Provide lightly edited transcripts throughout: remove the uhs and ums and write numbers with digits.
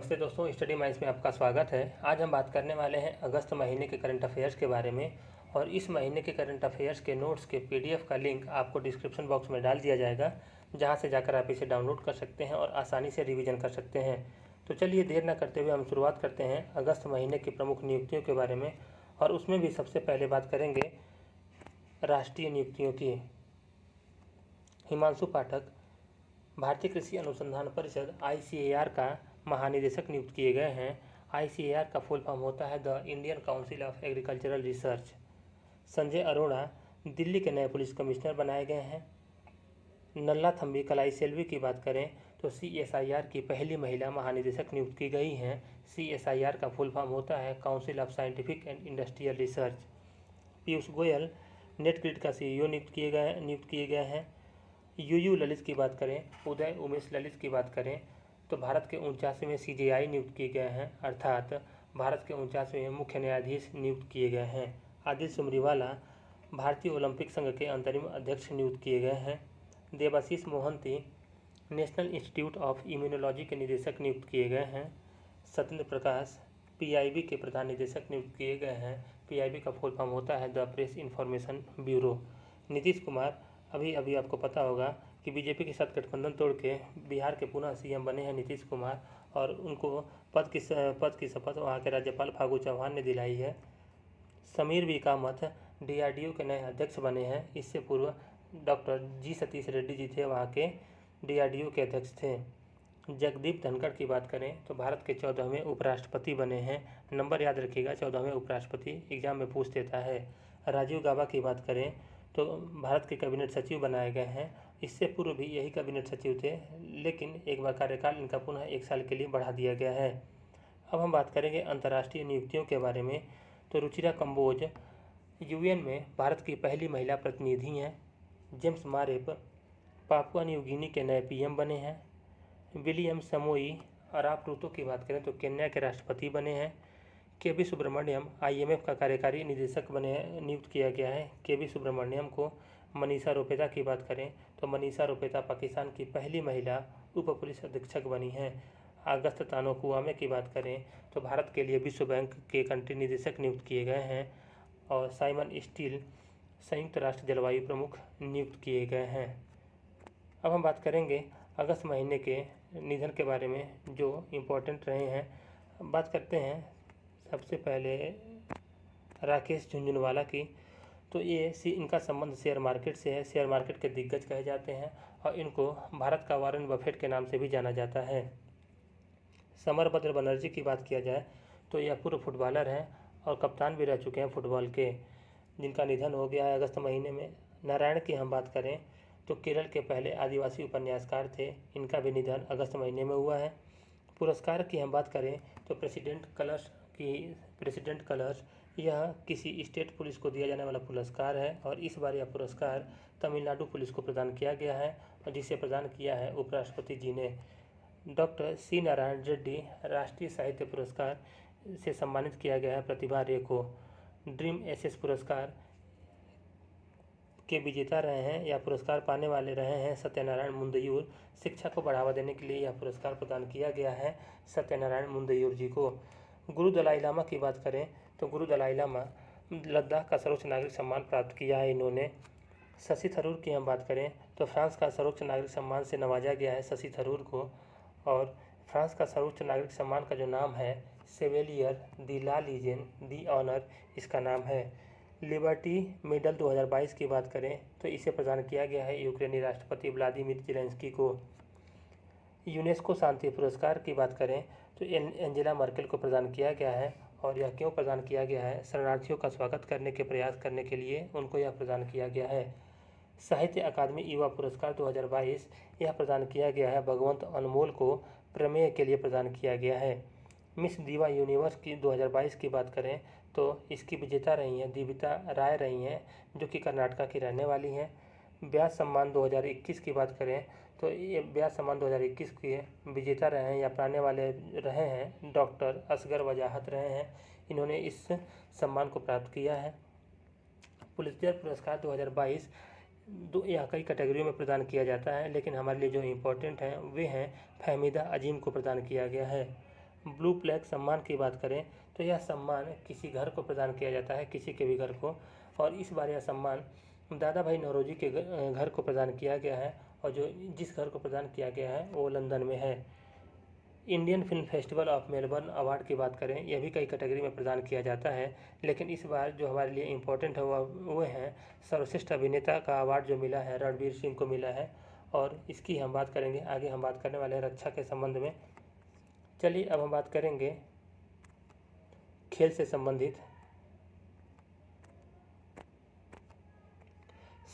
नमस्ते दोस्तों, study minds में आपका स्वागत है। आज हम बात करने वाले हैं अगस्त महीने के करंट अफेयर्स के बारे में। और इस महीने के करंट अफेयर्स के नोट्स के पीडीएफ का लिंक आपको डिस्क्रिप्शन बॉक्स में डाल दिया जाएगा, जहां से जाकर आप इसे डाउनलोड कर सकते हैं और आसानी से रिवीजन कर सकते हैं। तो चलिए देर न करते हुए हम शुरुआत करते हैं अगस्त महीने की प्रमुख नियुक्तियों के बारे में। और उसमें भी सबसे पहले बात करेंगे राष्ट्रीय नियुक्तियों की। हिमांशु पाठक भारतीय कृषि अनुसंधान परिषद ICAR का महानिदेशक नियुक्त किए गए हैं। ICAR का फुल फॉर्म होता है the Indian council of agricultural research. Sanjay Arora Delhi के नए पुलिस कमिश्नर बनाए गए हैं। नल्ला थम्बी कलाई सेल्वी की बात करें तो CSIR की पहली महिला महानिदेशक नियुक्त की गई हैं। CSIR का फुल फॉर्म होता है council of scientific and industrial research. Piyush Goyal NATGRID का CEO नियुक्त किए गए हैं। UU ललित की बात करें, उदय उमेश ललित की बात करें तो भारत के 49वें CJI नियुक्त किए गए हैं, अर्थात भारत के 49वें मुख्य न्यायाधीश नियुक्त किए गए हैं। आदिल सुमरीवाला भारतीय ओलंपिक संघ के अंतरिम अध्यक्ष नियुक्त किए गए हैं। Devashish Mohanty National Institute of Immunology के निदेशक नियुक्त किए गए हैं। सत्येंद्र प्रकाश PIB के प्रधान निदेशक नियुक्त किए गए हैं। PIB का फुल फॉर्म होता है the press information bureau. Nitish Kumar अभी आपको पता होगा कि बीजेपी के साथ गठबंधन तोड़ के बिहार के पुनः CM बने हैं नीतीश कुमार, और उनको पद की शपथ वहाँ के राज्यपाल फागू चौहान ने दिलाई है। समीर वी कामत DRDO के नए अध्यक्ष बने हैं। इससे पूर्व डॉक्टर G सतीश रेड्डी जी थे, वहाँ के DRDO के अध्यक्ष थे। जगदीप धनखड़ की बात करें तो भारत के 14वें उपराष्ट्रपति बने हैं। नंबर याद रखिएगा, 14वें उपराष्ट्रपति एग्जाम में पूछ देता है। राजीव गाबा की बात करें तो भारत के कैबिनेट सचिव बनाए गए हैं। इससे पूर्व भी यही कैबिनेट सचिव थे, लेकिन एक बार कार्यकाल इनका पुनः 1 साल के लिए बढ़ा दिया गया है। अब हम बात करेंगे अंतर्राष्ट्रीय नियुक्तियों के बारे में। तो रुचिरा कंबोज UN में भारत की पहली महिला प्रतिनिधि हैं। जेम्स मारेप पापुआ न्यू गिनी के नए PM बने हैं। विलियम समोई अराप रूतो की बात करें तो केन्या के राष्ट्रपति बने हैं। KB सुब्रमण्यम IMF का कार्यकारी निदेशक नियुक्त किया गया है। KB सुब्रमण्यम को मनीषा रोपेता की बात करें तो मनीषा रोपेता पाकिस्तान की पहली महिला उप पुलिस अधीक्षक बनी हैं। अगस्त तानोकुआमे की बात करें तो भारत के लिए विश्व बैंक के कंट्री निदेशक नियुक्त किए गए हैं। और साइमन स्टील संयुक्त राष्ट्र जलवायु प्रमुख नियुक्त किए गए हैं। अब हम बात करेंगे अगस्त महीने के निधन के बारे में जो इम्पोर्टेंट रहे हैं। बात करते हैं सबसे पहले राकेश झुंझुनवाला की। तो इनका संबंध शेयर मार्केट से है। शेयर मार्केट के दिग्गज कहे जाते हैं और इनको भारत का वॉरेन बफेट के नाम से भी जाना जाता है। समरभद्र बनर्जी की बात किया जाए तो यह पूर्व फुटबॉलर हैं और कप्तान भी रह चुके हैं फुटबॉल के, जिनका निधन हो गया है अगस्त महीने में। नारायण की हम बात करें तो केरल के पहले आदिवासी उपन्यासकार थे, इनका भी निधन अगस्त महीने में हुआ है। पुरस्कार की हम बात करें तो प्रेसिडेंट कलर्स यह किसी स्टेट पुलिस को दिया जाने वाला पुरस्कार है, और इस बार यह पुरस्कार तमिलनाडु पुलिस को प्रदान किया गया है, और जिसे प्रदान किया है उपराष्ट्रपति जी ने। डॉक्टर C नारायण रेड्डी राष्ट्रीय साहित्य पुरस्कार से सम्मानित किया गया है प्रतिभा रे को। ड्रीम SS पुरस्कार के विजेता रहे हैं या पुरस्कार पाने वाले रहे हैं सत्यनारायण मुंदयूर। शिक्षा को बढ़ावा देने के लिए यह पुरस्कार प्रदान किया गया है सत्यनारायण मुंदयूर जी को। गुरु दलाई लामा की बात करें तो गुरु दलाई लामा लद्दाख का सर्वोच्च नागरिक सम्मान प्राप्त किया है इन्होंने। शशि थरूर की हम बात करें तो फ्रांस का सर्वोच्च नागरिक सम्मान से नवाजा गया है शशि थरूर को, और फ्रांस का सर्वोच्च नागरिक सम्मान का जो नाम है सेवेलियर दी ला लीजेन दी ऑनर, इसका नाम है। लिबर्टी मेडल 2022 की बात करें तो इसे प्रदान किया गया है यूक्रेनी राष्ट्रपति व्लादिमीर ज़ेलेंस्की को। यूनेस्को शांति पुरस्कार की बात करें तो एंजेला मर्केल को प्रदान किया गया है, और यह क्यों प्रदान किया गया है? शरणार्थियों का स्वागत करने के प्रयास करने के लिए उनको यह प्रदान किया गया है। साहित्य अकादमी युवा पुरस्कार 2022 यह प्रदान किया गया है भगवंत अनमोल को, प्रमेय के लिए प्रदान किया गया है। मिस दीवा यूनिवर्स की 2022 की बात करें तो इसकी विजेता रही हैं दीविता राय रही हैं, जो कि कर्नाटका की रहने वाली हैं। व्यास सम्मान 2021 की बात करें तो ये व्यास सम्मान 2021 के विजेता रहे हैं या पाने वाले रहे हैं डॉक्टर असगर वजाहत रहे हैं, इन्होंने इस सम्मान को प्राप्त किया है। पुलित्जर पुरस्कार 2022 यह कई कैटेगरियों में प्रदान किया जाता है, लेकिन हमारे लिए जो इम्पोर्टेंट हैं वे हैं फहमीदा अजीम को प्रदान किया गया है। ब्लू फ्लैग सम्मान की बात करें तो यह सम्मान किसी घर को प्रदान किया जाता है, किसी के भी घर को, और इस बार यह सम्मान दादा भाई नौरोजी के घर को प्रदान किया गया है, और जो जिस घर को प्रदान किया गया है वो लंदन में है। Indian film festival of Melbourne award की बात करें, यह भी कई कैटेगरी में प्रदान किया जाता है, लेकिन इस बार जो हमारे लिए इम्पोर्टेंट है वो हैं सर्वश्रेष्ठ अभिनेता का अवार्ड जो मिला है रणवीर सिंह को मिला है, और इसकी हम बात करेंगे। आगे हम बात करने वाले हैं रक्षा के संबंध में। चलिए अब हम बात करेंगे खेल से संबंधित।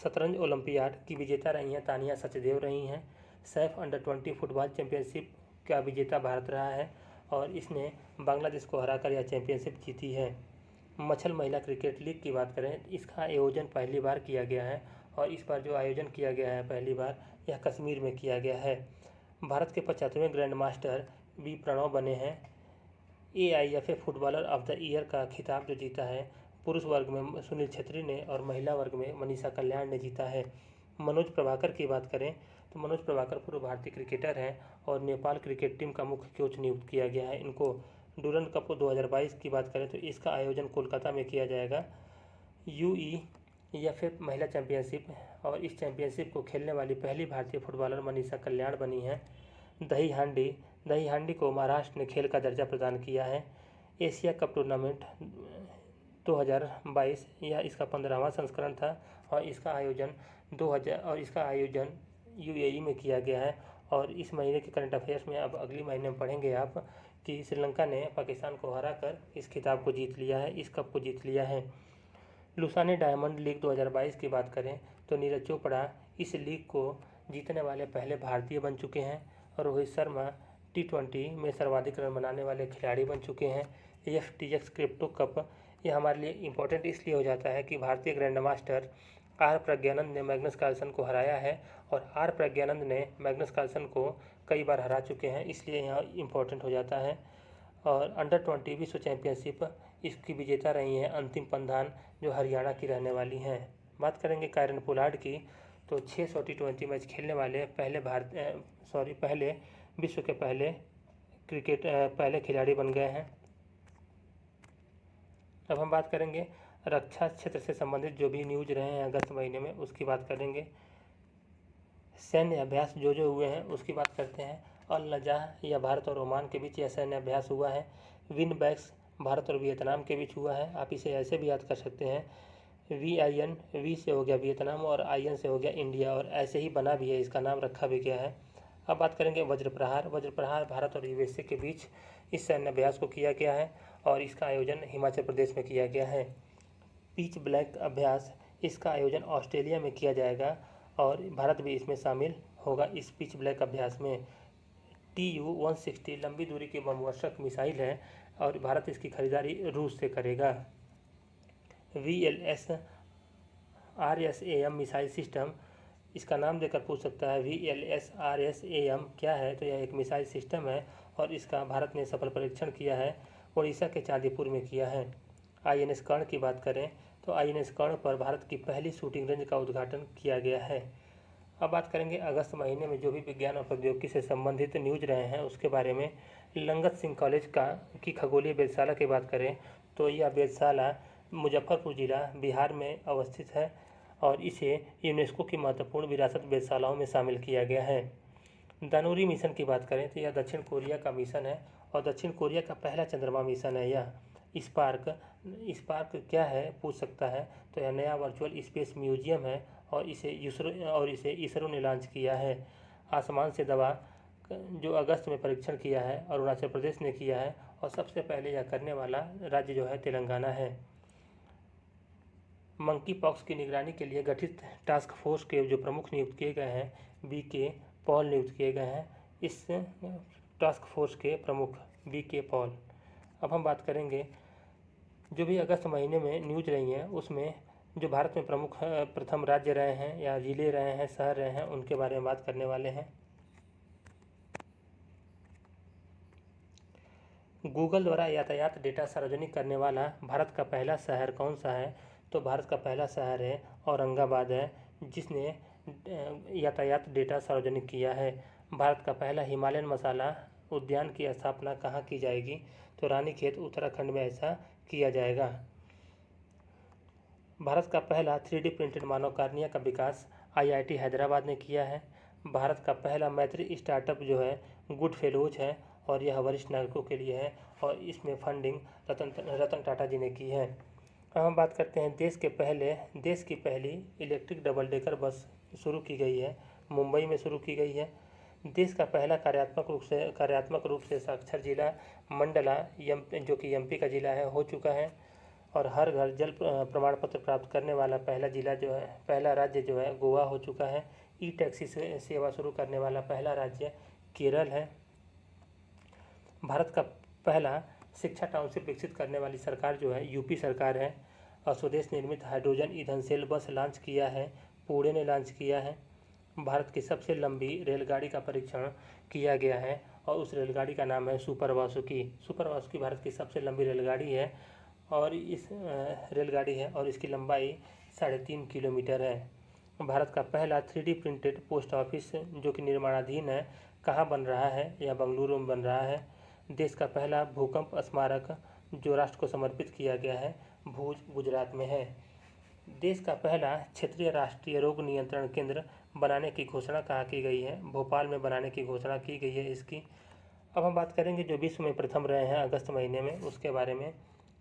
शतरंज ओलंपियाड की विजेता रही हैं तानिया सचदेव रही हैं। सैफ अंडर-20 फुटबॉल चैंपियनशिप का विजेता भारत रहा है, और इसने बांग्लादेश को हराकर यह चैंपियनशिप जीती है। मछल महिला क्रिकेट लीग की बात करें, इसका आयोजन पहली बार किया गया है, और इस बार जो आयोजन किया गया है पहली बार यह कश्मीर में किया गया है। भारत के 75वें ग्रैंड मास्टर बी प्रणव बने हैं। AIFA footballer of the year का खिताब जो जीता है पुरुष वर्ग में सुनील छेत्री ने, और महिला वर्ग में मनीषा कल्याण ने जीता है। मनोज प्रभाकर की बात करें तो मनोज प्रभाकर पूर्व भारतीय क्रिकेटर हैं, और नेपाल क्रिकेट टीम का मुख्य कोच नियुक्त किया गया है इनको। डूरन कप 2022 की बात करें तो इसका आयोजन कोलकाता में किया जाएगा। UEFA महिला चैंपियनशिप, और इस चैंपियनशिप को खेलने वाली पहली भारतीय फुटबॉलर मनीषा कल्याण बनी हैं। दही हांडी को महाराष्ट्र ने खेल का दर्जा प्रदान किया है। एशिया कप टूर्नामेंट 2022 यह इसका 15वां संस्करण था, और इसका आयोजन UAE में किया गया है। और इस महीने के करंट अफेयर्स में अब अगली महीने में पढ़ेंगे आप कि श्रीलंका ने पाकिस्तान को हराकर इस खिताब को जीत लिया है, इस कप को जीत लिया है। लुसाने डायमंड लीग 2022 की बात करें तो नीरज चोपड़ा इस लीग को जीतने वाले पहले भारतीय बन चुके हैं, और रोहित शर्मा T20 में सर्वाधिक रन बनाने वाले खिलाड़ी बन चुके हैं। FTX क्रिप्टो कप यह हमारे लिए इम्पोर्टेंट इसलिए हो जाता है कि भारतीय ग्रैंड मास्टर आर प्रज्ञानंद ने मैग्नस कार्लसन को हराया है, और आर प्रज्ञानंद ने मैग्नस कार्लसन को कई बार हरा चुके हैं, इसलिए यहाँ इम्पोर्टेंट हो जाता है। और अंडर-20 विश्व चैंपियनशिप इसकी विजेता रही हैं अंतिम पंधान, जो हरियाणा की रहने वाली हैं। बात करेंगे कायरन पोलार्ड की, तो 600 T20 मैच खेलने वाले पहले विश्व के पहले खिलाड़ी बन गए हैं। अब हम बात करेंगे रक्षा क्षेत्र से संबंधित जो भी न्यूज रहे हैं अगस्त महीने में, उसकी बात करेंगे। सैन्य अभ्यास जो हुए हैं उसकी बात करते हैं। अल नजाह या भारत और ओमान के बीच यह सैन्य अभ्यास हुआ है। विनबैक्स भारत और वियतनाम के बीच हुआ है, आप इसे ऐसे भी याद कर सकते हैं। VIN, वी से हो गया वियतनाम और IN से हो गया इंडिया, और ऐसे ही बना भी है, इसका नाम रखा भी गया है। अब बात करेंगे वज्रप्रहार भारत और USA के बीच इस सैन्य अभ्यास को किया गया है, और इसका आयोजन हिमाचल प्रदेश में किया गया है। पिच ब्लैक अभ्यास, इसका आयोजन ऑस्ट्रेलिया में किया जाएगा, और भारत भी इसमें शामिल होगा इस पिच ब्लैक अभ्यास में। TU-160 लंबी दूरी की बमवर्षक मिसाइल है, और भारत इसकी खरीदारी रूस से करेगा। VLS RSAM मिसाइल सिस्टम, इसका नाम देकर पूछ सकता है VLS RSAM क्या है, तो यह एक मिसाइल सिस्टम है, और इसका भारत ने सफल परीक्षण किया है, उड़ीसा के चांदीपुर में किया है। INS कर्ण की बात करें तो INS कर्ण पर भारत की पहली शूटिंग रेंज का उद्घाटन किया गया है। अब बात करेंगे अगस्त महीने में जो भी विज्ञान और प्रौद्योगिकी से संबंधित न्यूज रहे हैं उसके बारे में। लंगत सिंह कॉलेज की खगोलीय वेधशाला की बात करें तो यह वेधशाला मुजफ्फरपुर जिला बिहार में अवस्थित है, और इसे यूनेस्को की महत्वपूर्ण विरासत वेधशालाओं में शामिल किया गया है। दानूरी मिशन की बात करें तो यह दक्षिण कोरिया का मिशन है, और दक्षिण कोरिया का पहला चंद्रमा मिशन है यह। स्पार्क क्या है पूछ सकता है, तो यह नया वर्चुअल स्पेस म्यूजियम है, और इसे इसरो ने लॉन्च किया है। आसमान से दवा जो अगस्त में परीक्षण किया है अरुणाचल प्रदेश ने किया है, और सबसे पहले यह करने वाला राज्य जो है तेलंगाना है। मंकी पॉक्स की निगरानी के लिए गठित टास्क फोर्स के जो प्रमुख नियुक्त किए गए हैं BK पॉल नियुक्त किए गए हैं, इस टास्क फोर्स के प्रमुख BK पॉल। अब हम बात करेंगे जो भी अगस्त महीने में न्यूज रही हैं उसमें जो भारत में प्रमुख प्रथम राज्य रहे हैं या जिले रहे हैं, शहर रहे हैं, उनके बारे में बात करने वाले हैं। गूगल द्वारा यातायात डेटा सार्वजनिक करने वाला भारत का पहला शहर कौन सा है, तो भारत का पहला शहर है औरंगाबाद है, जिसने यातायात डेटा सार्वजनिक किया है। भारत का पहला हिमालयन मसाला उद्यान की स्थापना कहाँ की जाएगी? तो रानीखेत उत्तराखंड में ऐसा किया जाएगा। भारत का पहला 3D प्रिंटेड मानव कार्निया का विकास IIT हैदराबाद ने किया है। भारत का पहला मैत्री स्टार्टअप जो है गुड फेलोज है और यह वरिष्ठ नागरिकों के लिए है और इसमें फंडिंग रतन टाटा जी ने की है। अब हम बात करते हैं देश की पहली इलेक्ट्रिक डबल डेकर बस शुरू की गई है, मुंबई में शुरू की गई है। देश का पहला कार्यात्मक रूप से साक्षर जिला मंडला जो कि MP का जिला है हो चुका है। और हर घर जल प्रमाण पत्र प्राप्त करने वाला पहला राज्य जो है गोवा हो चुका है। टैक्सी सेवा शुरू करने वाला पहला राज्य केरल है। भारत का पहला शिक्षा टाउनशिप विकसित करने वाली सरकार जो है यूपी सरकार है। और स्वदेश निर्मित हाइड्रोजन ईंधन सेल बस लॉन्च किया है, पुणे ने लॉन्च किया है। भारत की सबसे लंबी रेलगाड़ी का परीक्षण किया गया है और उस रेलगाड़ी का नाम है सुपर वासुकी भारत की सबसे लंबी रेलगाड़ी है और इसकी लंबाई 3.5 किलोमीटर है। भारत का पहला 3D प्रिंटेड पोस्ट ऑफिस जो कि निर्माणाधीन है कहाँ बन रहा है? यह बेंगलुरु में बन रहा है। देश का पहला भूकंप स्मारक जो राष्ट्र को समर्पित किया गया है भुज गुजरात में है। देश का पहला क्षेत्रीय राष्ट्रीय रोग नियंत्रण केंद्र बनाने की घोषणा कहाँ की गई है? भोपाल में बनाने की घोषणा की गई है इसकी। अब हम बात करेंगे जो विश्व में प्रथम रहे हैं अगस्त महीने में उसके बारे में।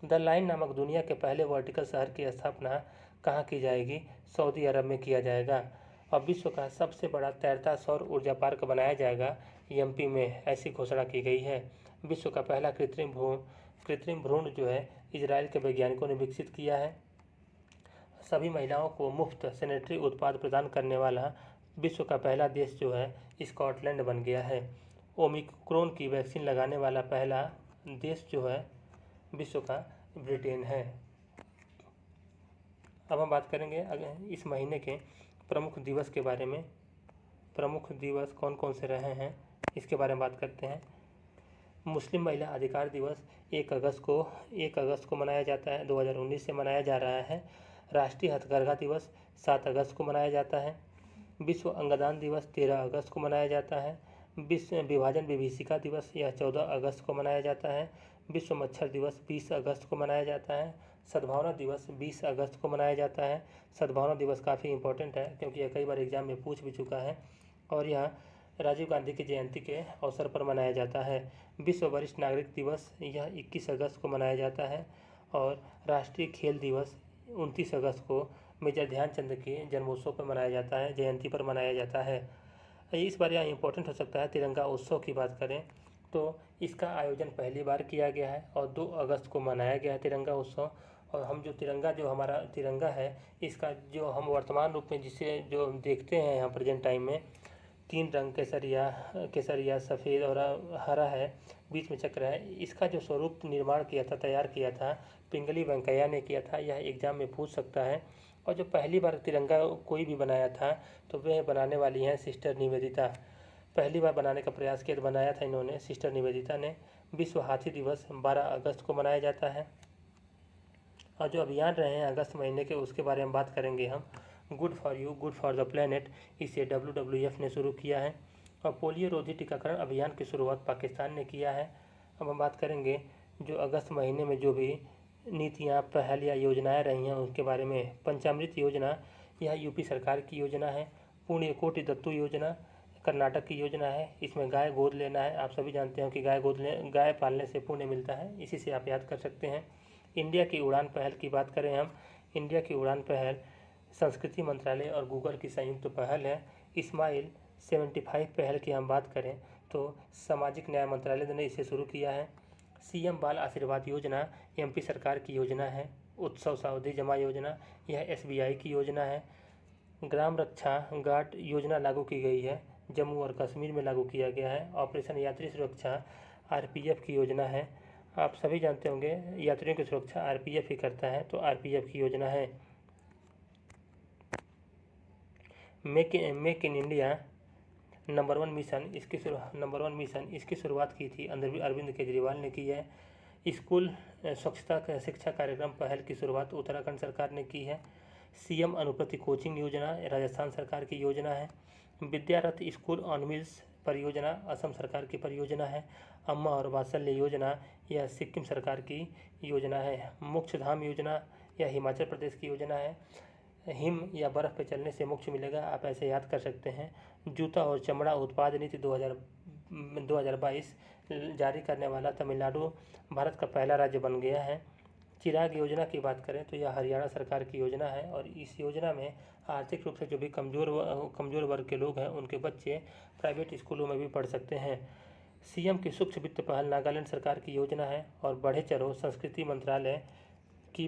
द लाइन नामक दुनिया के पहले वर्टिकल शहर की स्थापना कहाँ की जाएगी? सऊदी अरब में किया जाएगा। और विश्व का सबसे बड़ा तैरता सौर ऊर्जा पार्क बनाया जाएगा MP में, ऐसी घोषणा की गई है। विश्व का पहला कृत्रिम भ्रूण जो है इजराइल के वैज्ञानिकों ने विकसित किया है। सभी महिलाओं को मुफ्त सैनिटरी उत्पाद प्रदान करने वाला विश्व का पहला देश जो है स्कॉटलैंड बन गया है। ओमिक्रॉन की वैक्सीन लगाने वाला पहला देश जो है विश्व का ब्रिटेन है। अब हम बात करेंगे इस महीने के प्रमुख दिवस के बारे में। प्रमुख दिवस कौन कौन से रहे हैं इसके बारे में बात करते हैं। मुस्लिम महिला अधिकार दिवस 1 अगस्त को मनाया जाता है, 2019 से मनाया जा रहा है। राष्ट्रीय हथकरघा दिवस 7 अगस्त को मनाया जाता है। विश्व अंगदान दिवस 13 अगस्त को मनाया जाता है। विश्व विभाजन विभीषिका दिवस यह 14 अगस्त को मनाया जाता है। विश्व मच्छर दिवस 20 अगस्त को मनाया जाता है। सद्भावना दिवस 20 अगस्त को मनाया जाता है। सद्भावना दिवस काफ़ी इंपॉर्टेंट है क्योंकि यह कई बार एग्जाम में पूछ भी चुका है और यह राजीव गांधी की जयंती के अवसर पर मनाया जाता है। विश्व वरिष्ठ नागरिक दिवस यह 21 अगस्त को मनाया जाता है। और राष्ट्रीय खेल दिवस 29 अगस्त को मेजर ध्यानचंद के जन्मोत्सव पर मनाया जाता है, जयंती पर मनाया जाता है। इस बार यह इम्पोर्टेंट हो सकता है। तिरंगा उत्सव की बात करें तो इसका आयोजन पहली बार किया गया है और 2 अगस्त को मनाया गया है तिरंगा उत्सव। और हम जो हमारा तिरंगा है इसका जो हम वर्तमान रूप में जिसे जो देखते हैं यहाँ प्रेजेंट टाइम में 3 रंग केसरिया सफ़ेद और हरा है, बीच में चक्र है। इसका जो स्वरूप तैयार किया था पिंगली वेंकैया ने किया था। यह एग्जाम में पूछ सकता है। और जो पहली बार तिरंगा कोई भी बनाया था तो वह बनाने वाली हैं सिस्टर निवेदिता। पहली बार बनाने का प्रयास किया बनाया था इन्होंने, सिस्टर निवेदिता ने। विश्व हाथी दिवस 12 अगस्त को मनाया जाता है। और जो अभियान रहे हैं अगस्त महीने के उसके बारे में बात करेंगे हम। Good for you, good for the planet, इसे WWF ने शुरू किया है। और पोलियो रोधी टीकाकरण अभियान की शुरुआत पाकिस्तान ने किया है। अब हम बात करेंगे जो अगस्त महीने में जो भी नीतियाँ, पहल या योजनाएं रही हैं उनके बारे में। पंचामृत योजना यह यूपी सरकार की योजना है। पुण्य कोटि दत्तू योजना कर्नाटक की योजना है। इसमें गाय गोद लेना है। आप सभी जानते हो कि गाय पालने से पुण्य मिलता है, इसी से आप याद कर सकते हैं। इंडिया की उड़ान पहल की बात करें हम, इंडिया की उड़ान पहल संस्कृति मंत्रालय और गूगल की संयुक्त पहल है। स्माइल 75 पहल की हम बात करें तो सामाजिक न्याय मंत्रालय ने इसे शुरू किया है। CM बाल आशीर्वाद योजना MP सरकार की योजना है। उत्सव सावधि जमा योजना यह SBI की योजना है। ग्राम रक्षा गार्ड योजना लागू की गई है, जम्मू और कश्मीर में लागू किया गया है। ऑपरेशन यात्री सुरक्षा RPF की योजना है। आप सभी जानते होंगे यात्रियों की सुरक्षा RPF ही करता है, तो RPF की योजना है। Make in India number 1 mission इसकी शुरुआत की थी अरविंद केजरीवाल ने की है। स्कूल स्वच्छता शिक्षा कार्यक्रम पहल की शुरुआत उत्तराखंड सरकार ने की है। CM अनुप्रति कोचिंग योजना राजस्थान सरकार की योजना है। विद्यारथ स्कूल ऑन व्हील्स परियोजना असम सरकार की परियोजना है। अम्मा और वात्सल्य योजना यह सिक्किम सरकार की योजना है। मोक्षधाम योजना यह हिमाचल प्रदेश की योजना है। हिम या बर्फ़ पे चलने से मोक्ष मिलेगा, आप ऐसे याद कर सकते हैं। जूता और चमड़ा उत्पाद नीति 2022 जारी करने वाला तमिलनाडु भारत का पहला राज्य बन गया है। चिराग योजना की बात करें तो यह हरियाणा सरकार की योजना है और इस योजना में आर्थिक रूप से जो भी कमज़ोर वर्ग के लोग हैं उनके बच्चे प्राइवेट स्कूलों में भी पढ़ सकते हैं। सीएम की सूक्ष्म वित्त पहल नागालैंड सरकार की योजना है और बढ़े चढ़ो संस्कृति मंत्रालय की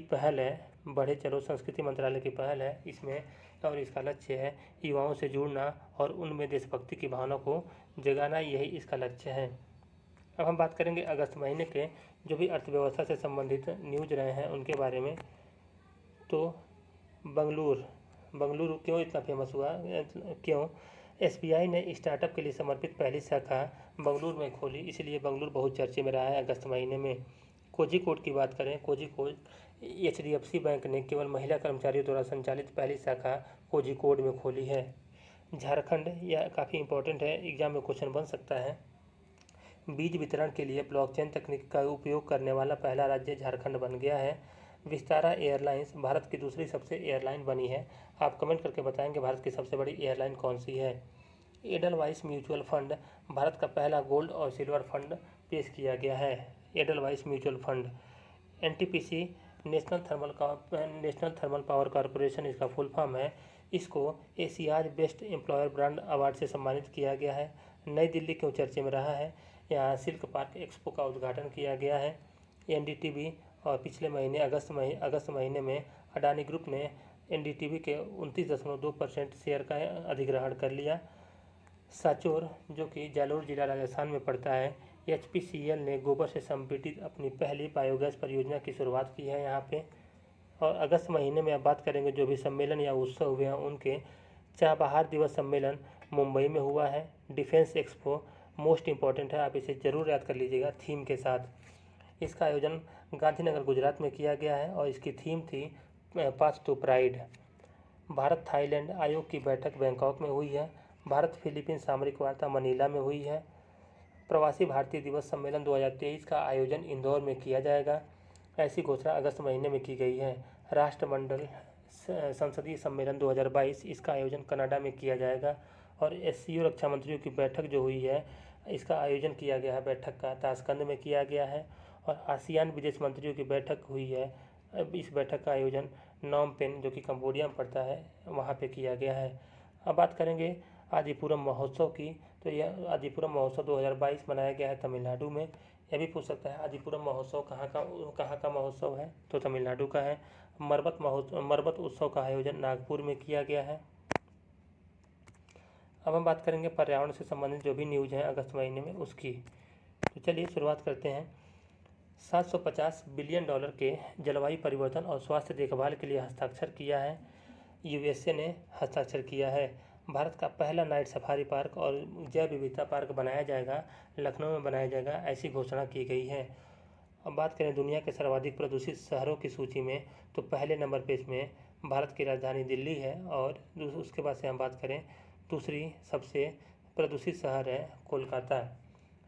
पहल है इसमें, और इसका लक्ष्य है युवाओं से जुड़ना और उनमें देशभक्ति की भावना को जगाना, यही इसका लक्ष्य है। अब हम बात करेंगे अगस्त महीने के जो भी अर्थव्यवस्था से संबंधित न्यूज रहे हैं उनके बारे में। तो बंगलुरु क्यों इतना फेमस हुआ, क्यों? एसबीआई ने स्टार्टअप के लिए समर्पित पहली शाखा बंगलुरु में खोली, इसलिए बंगलुरु बहुत चर्चे में रहा है अगस्त महीने में। कोझिकोड की बात करें, कोझिकोड एचडीएफसी बैंक ने केवल महिला कर्मचारियों द्वारा संचालित पहली शाखा कोझिकोड में खोली है। झारखंड, यह काफ़ी इंपॉर्टेंट है, एग्जाम में क्वेश्चन बन सकता है। बीज वितरण के लिए ब्लॉकचेन तकनीक का उपयोग करने वाला पहला राज्य झारखंड बन गया है। विस्तारा एयरलाइंस भारत की दूसरी सबसे एयरलाइन बनी है। आप कमेंट करके बताएंगे भारत की सबसे बड़ी एयरलाइन कौन सी है। एडलवाइस म्यूचुअल फंड भारत का पहला गोल्ड और सिल्वर फंड पेश किया गया है। Edelweiss mutual fund. NTPC national thermal power corporation इसका फुल फॉर्म है। इसको Asia's best employer brand award से सम्मानित किया गया है। नई दिल्ली क्यों चर्चे में रहा है, यहाँ सिल्क पार्क एक्सपो का उद्घाटन किया गया है। एनडीटीवी और पिछले महीने अगस्त महीने में अडानी ग्रुप ने एनडीटीवी के 29.2% शेयर का अधिग्रहण कर लिया। सांचौर जो कि जालोर जिला राजस्थान में पड़ता है, एचपीसीएल ने गोबर से संपीड़ित अपनी पहली बायोगैस परियोजना की शुरुआत की है यहाँ पे। और अगस्त महीने में अब बात करेंगे जो भी सम्मेलन या उत्सव हुए हैं उनके। चाबहार दिवस सम्मेलन मुंबई में हुआ है। डिफेंस एक्सपो मोस्ट इम्पॉर्टेंट है, आप इसे ज़रूर याद कर लीजिएगा थीम के साथ। इसका आयोजन गांधीनगर गुजरात में किया गया है और इसकी थीम थी path to pride. Bharat Thailand आयोग की बैठक बैंकॉक में हुई है। भारत फिलीपीन सामरिक वार्ता मनीला में हुई है। प्रवासी भारतीय दिवस सम्मेलन 2023 का आयोजन इंदौर में किया जाएगा, ऐसी घोषणा अगस्त महीने में की गई है। राष्ट्रमंडल संसदीय सम्मेलन 2022 इसका आयोजन कनाडा में किया जाएगा। और एससीओ रक्षा मंत्रियों की बैठक जो हुई है इसका आयोजन किया गया है, बैठक का ताशकंद में किया गया है। और आसियान विदेश मंत्रियों की बैठक हुई है, अब इस बैठक का आयोजन नॉम पेन जो कि कंबोडिया में पड़ता है वहाँ पे किया गया है। अब बात करेंगे आदिपुरम महोत्सव की, तो यह आदिपुरम महोत्सव 2022 मनाया गया है तमिलनाडु में। यह भी पूछ सकता है आदिपुरम महोत्सव कहाँ का महोत्सव है, तो तमिलनाडु का है। मरबत उत्सव का आयोजन नागपुर में किया गया है। अब हम बात करेंगे पर्यावरण से संबंधित जो भी न्यूज़ है अगस्त महीने में उसकी। तो चलिए शुरुआत करते हैं। 750 बिलियन डॉलर के जलवायु परिवर्तन और स्वास्थ्य देखभाल के लिए हस्ताक्षर किया है, यूएसए ने हस्ताक्षर किया है। भारत का पहला नाइट सफारी पार्क और जैव विविधता पार्क बनाया जाएगा, लखनऊ में बनाया जाएगा, ऐसी घोषणा की गई है। अब बात करें दुनिया के सर्वाधिक प्रदूषित शहरों की सूची में, तो पहले नंबर पे इसमें भारत की राजधानी दिल्ली है और उसके बाद से हम बात करें दूसरी सबसे प्रदूषित शहर है कोलकाता।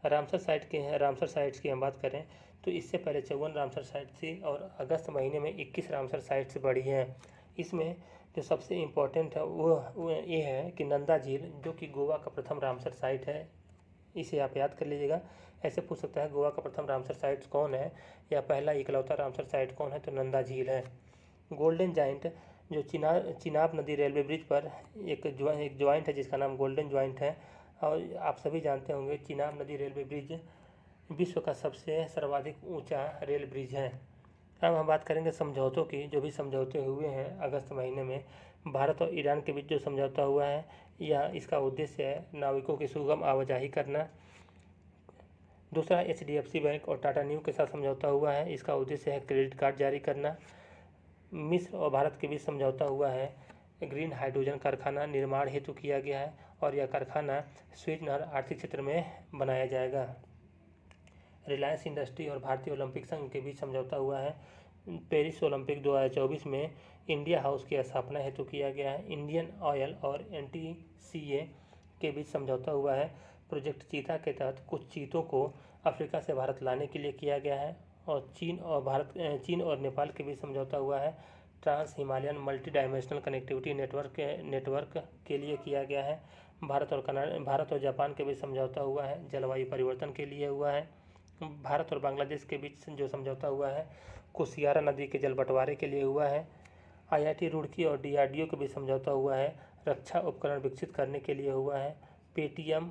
रामसर साइट्स की हम बात करें तो इससे पहले 54 रामसर साइट थी और अगस्त महीने में 21 रामसर साइट्स बढ़ी हैं। इसमें जो सबसे इम्पोर्टेंट है वो ये है कि नंदा झील जो कि गोवा का प्रथम रामसर साइट है, इसे आप याद कर लीजिएगा। ऐसे पूछ सकता है गोवा का प्रथम रामसर साइट कौन है या पहला इकलौता रामसर साइट कौन है, तो नंदा झील है। गोल्डन जॉइंट जो चिनाब नदी रेलवे ब्रिज पर एक ज्वाइंट है जिसका नाम गोल्डन ज्वाइंट है। और आप सभी जानते होंगे चिनाब नदी रेलवे ब्रिज विश्व का सबसे सर्वाधिक ऊंचा रेल ब्रिज है। अब हम बात करेंगे समझौतों की, जो भी समझौते हुए हैं अगस्त महीने में। भारत और ईरान के बीच जो समझौता हुआ है यह इसका उद्देश्य है नाविकों की सुगम आवाजाही करना। दूसरा एचडीएफसी बैंक और टाटा न्यू के साथ समझौता हुआ है, इसका उद्देश्य है क्रेडिट कार्ड जारी करना। मिस्र और भारत के बीच समझौता हुआ है, ग्रीन हाइड्रोजन कारखाना निर्माण हेतु किया गया है और यह कारखाना स्वेज नहर आर्थिक क्षेत्र में बनाया जाएगा। रिलायंस इंडस्ट्री और भारतीय ओलंपिक संघ के बीच समझौता हुआ है, पेरिस ओलंपिक 2024 में इंडिया हाउस की स्थापना हेतु किया गया है। इंडियन ऑयल और एनटीसीए के बीच समझौता हुआ है, प्रोजेक्ट चीता के तहत कुछ चीतों को अफ्रीका से भारत लाने के लिए किया गया है। और चीन और नेपाल के बीच समझौता हुआ है। Trans Himalayan multi dimensional connectivity network के लिए किया गया है। भारत और जापान के बीच समझौता हुआ है, जलवायु परिवर्तन के लिए हुआ है। भारत और बांग्लादेश के बीच जो समझौता हुआ है कुशियारा नदी के जल बंटवारे के लिए हुआ है। IIT रुड़की और DRDO के बीच समझौता हुआ है, रक्षा उपकरण विकसित करने के लिए हुआ है। पेटीएम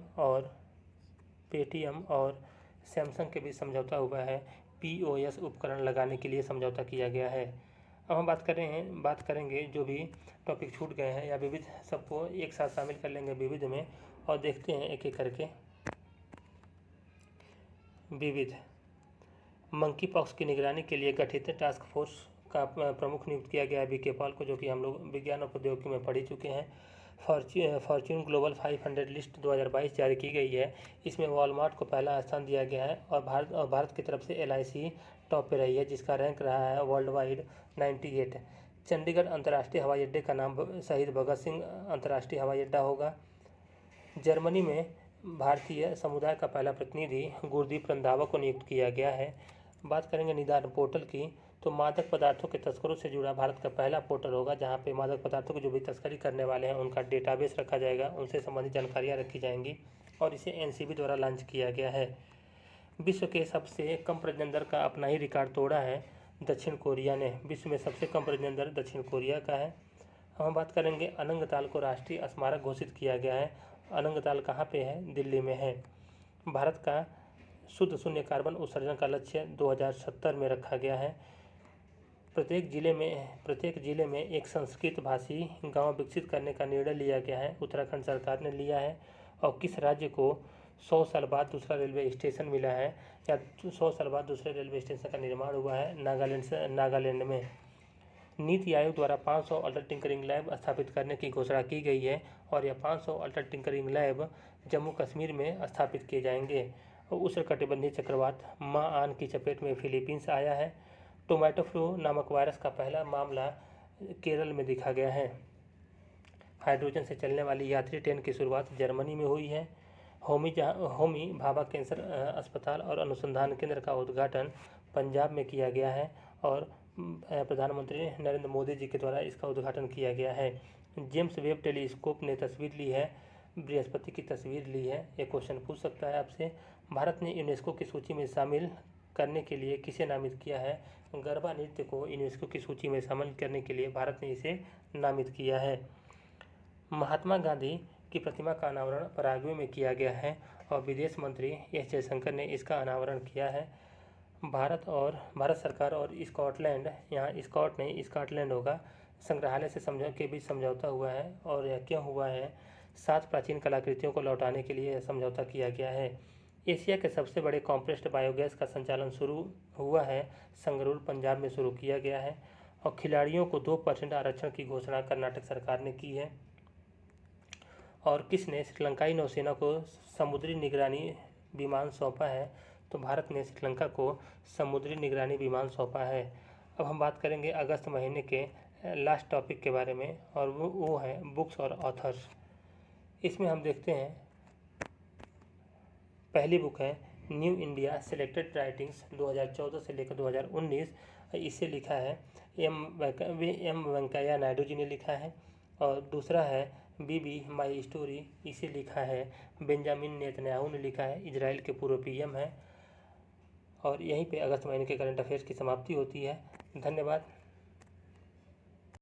और सैमसंग के बीच समझौता हुआ है, POS उपकरण लगाने के लिए समझौता किया गया है। अब हम बात करेंगे जो भी टॉपिक छूट गए हैं या विविध, सबको एक साथ शामिल कर लेंगे विविध में और देखते हैं एक एक करके। विविध, मंकी पॉक्स की निगरानी के लिए गठित टास्क फोर्स का प्रमुख नियुक्त किया गया है BK पॉल को, जो कि हम लोग विज्ञान और प्रौद्योगिकी में पढ़ चुके हैं। फॉर्च्यून ग्लोबल 500 लिस्ट 2022 जारी की गई है। इसमें वॉलमार्ट को पहला स्थान दिया गया है और भारत की तरफ से LIC टॉप पे रही है, जिसका रैंक रहा है वर्ल्ड वाइड 98। चंडीगढ़ अंतर्राष्ट्रीय हवाई अड्डे का नाम शहीद भगत सिंह अंतर्राष्ट्रीय हवाई अड्डा होगा। जर्मनी में भारतीय समुदाय का पहला प्रतिनिधि गुरदीप रंधावा को नियुक्त किया गया है। बात करेंगे निदान पोर्टल की, तो मादक पदार्थों के तस्करों से जुड़ा भारत का पहला पोर्टल होगा, जहां पे मादक पदार्थों की जो भी तस्करी करने वाले हैं उनका डेटाबेस रखा जाएगा, उनसे संबंधित जानकारियां रखी जाएंगी और इसे NCB द्वारा लॉन्च किया गया है। विश्व के सबसे कम प्रजनन दर का अपना ही रिकॉर्ड तोड़ा है दक्षिण कोरिया ने। विश्व में सबसे कम प्रजनन दर दक्षिण कोरिया का है। हम बात करेंगे अनंगताल को राष्ट्रीय स्मारक घोषित किया गया है। अनंगताल कहाँ पे है? दिल्ली में है। भारत का शुद्ध शून्य कार्बन उत्सर्जन का लक्ष्य 2070 में रखा गया है। प्रत्येक जिले में एक संस्कृत भाषी गांव विकसित करने का निर्णय लिया गया है, उत्तराखंड सरकार ने लिया है। और किस राज्य को 100 साल बाद दूसरा रेलवे स्टेशन मिला है या 100 साल बाद दूसरे रेलवे स्टेशन का निर्माण हुआ है? नागालैंड में। नीति आयोग द्वारा 500 अल्ट्रा टिंकरिंग लैब स्थापित करने की घोषणा की गई है और यह 500 ultra tinkering lab Jammu Kashmir में स्थापित किए जाएंगे। और उष्णकटिबंधीय चक्रवात माआन की चपेट में फिलीपींस आया है। टोमेटो फ्लू नामक वायरस का पहला मामला केरल में दिखा गया है। हाइड्रोजन से चलने वाली यात्री ट्रेन की शुरुआत जर्मनी में हुई है। होमी भाभा कैंसर अस्पताल और अनुसंधान केंद्र का उद्घाटन पंजाब में किया गया है और प्रधानमंत्री नरेंद्र मोदी जी के द्वारा इसका उद्घाटन किया गया है। जेम्स वेब टेलीस्कोप ने तस्वीर ली है, बृहस्पति की तस्वीर ली है। एक क्वेश्चन पूछ सकता है आपसे, भारत ने यूनेस्को की सूची में शामिल करने के लिए किसे नामित किया है? गरबा नृत्य को यूनेस्को की सूची में शामिल करने के लिए भारत ने इसे नामित किया है। महात्मा गांधी की प्रतिमा का अनावरण पराग्वे में किया गया है और विदेश मंत्री एस जयशंकर ने इसका अनावरण किया है। भारत सरकार और स्कॉटलैंड, यहाँ स्कॉटलैंड होगा, संग्रहालय से के बीच समझौता हुआ है और यह क्यों हुआ है? 7 प्राचीन कलाकृतियों को लौटाने के लिए समझौता किया गया है। एशिया के सबसे बड़े कॉम्प्रेस्ड बायोगैस का संचालन शुरू हुआ है, संगरूर पंजाब में शुरू किया गया है। और खिलाड़ियों को 2% आरक्षण की घोषणा कर्नाटक सरकार ने की है। और किसने श्रीलंकाई नौसेना को समुद्री निगरानी विमान सौंपा है? तो भारत ने श्रीलंका को समुद्री निगरानी विमान सौंपा है। अब हम बात करेंगे अगस्त महीने के लास्ट टॉपिक के बारे में और वो है बुक्स और ऑथर्स। इसमें हम देखते हैं पहली बुक है न्यू इंडिया सेलेक्टेड राइटिंग्स 2014 से लेकर 2019। इसे लिखा है एम वेंकैया नायडू जी ने लिखा है। और दूसरा है बीबी माई स्टोरी, इसे लिखा है बेंजामिन नेतन्याहू ने लिखा है, इजराइल के पूर्व PM है। और यहीं पे अगस्त महीने के करंट अफेयर्स की समाप्ति होती है। धन्यवाद।